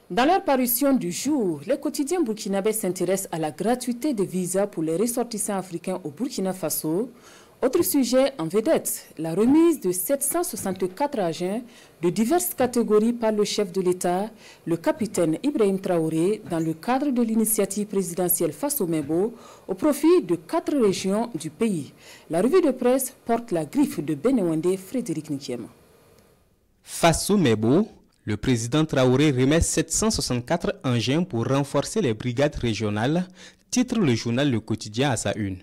Dans leur parution du jour, les quotidiens burkinabés s'intéressent à la gratuité des visas pour les ressortissants africains au Burkina Faso. Autre sujet en vedette, la remise de 764 agents de diverses catégories par le chef de l'État, le capitaine Ibrahim Traoré, dans le cadre de l'initiative présidentielle Faso-Mebo, au profit de 4 régions du pays. La revue de presse porte la griffe de Benewende Frédéric Nikiema. Faso-Mebo, le président Traoré remet 764 engins pour renforcer les brigades régionales, titre le journal Le Quotidien à sa une.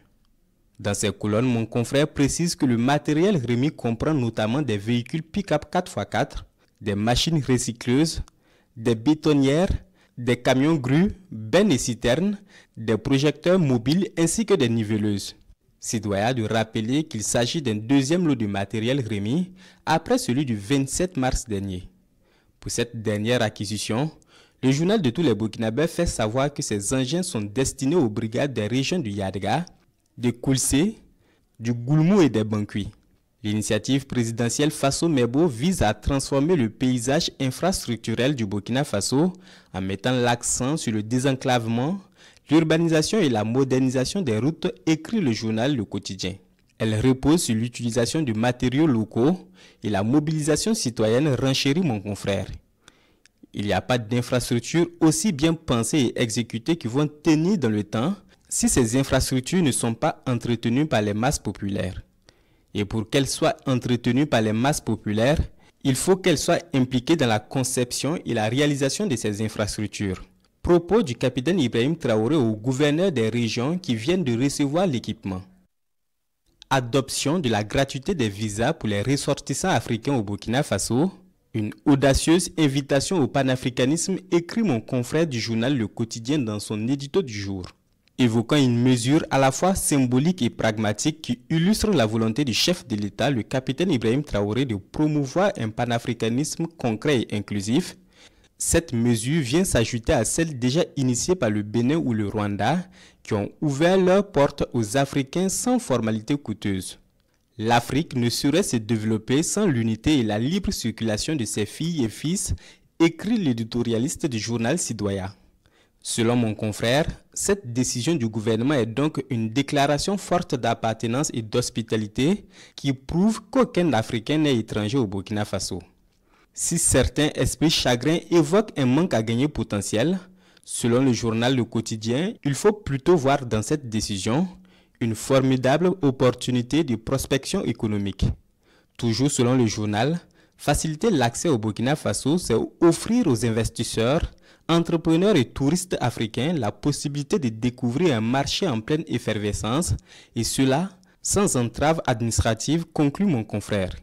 Dans ses colonnes, mon confrère précise que le matériel remis comprend notamment des véhicules pick-up 4x4, des machines recycleuses, des bétonnières, des camions grues, bennes et citernes, des projecteurs mobiles ainsi que des niveleuses. Citoyen de rappeler qu'il s'agit d'un deuxième lot de matériel remis après celui du 27 mars dernier. Pour cette dernière acquisition, le journal de tous les Burkinabés fait savoir que ces engins sont destinés aux brigades des régions du Yadga, de Koulsé, du Goulmou et des Bankui. L'initiative présidentielle Faso-Mebo vise à transformer le paysage infrastructurel du Burkina Faso en mettant l'accent sur le désenclavement, l'urbanisation et la modernisation des routes, écrit le journal Le Quotidien. Elle repose sur l'utilisation de matériaux locaux et la mobilisation citoyenne, renchérit mon confrère. Il n'y a pas d'infrastructures aussi bien pensées et exécutées qui vont tenir dans le temps si ces infrastructures ne sont pas entretenues par les masses populaires. Et pour qu'elles soient entretenues par les masses populaires, il faut qu'elles soient impliquées dans la conception et la réalisation de ces infrastructures. Propos du capitaine Ibrahim Traoré au gouverneur des régions qui viennent de recevoir l'équipement. Adoption de la gratuité des visas pour les ressortissants africains au Burkina Faso. Une audacieuse invitation au panafricanisme, écrit mon confrère du journal Le Quotidien dans son édito du jour. Évoquant une mesure à la fois symbolique et pragmatique qui illustre la volonté du chef de l'État, le capitaine Ibrahim Traoré, de promouvoir un panafricanisme concret et inclusif, cette mesure vient s'ajouter à celle déjà initiée par le Bénin ou le Rwanda, qui ont ouvert leurs portes aux Africains sans formalité coûteuse. L'Afrique ne saurait se développer sans l'unité et la libre circulation de ses filles et fils, écrit l'éditorialiste du journal Citoyen. Selon mon confrère, cette décision du gouvernement est donc une déclaration forte d'appartenance et d'hospitalité qui prouve qu'aucun Africain n'est étranger au Burkina Faso. Si certains esprits chagrins évoquent un manque à gagner potentiel, selon le journal Le Quotidien, il faut plutôt voir dans cette décision une formidable opportunité de prospection économique. Toujours selon le journal, faciliter l'accès au Burkina Faso, c'est offrir aux investisseurs, entrepreneurs et touristes africains la possibilité de découvrir un marché en pleine effervescence, et cela sans entrave administrative, conclut mon confrère.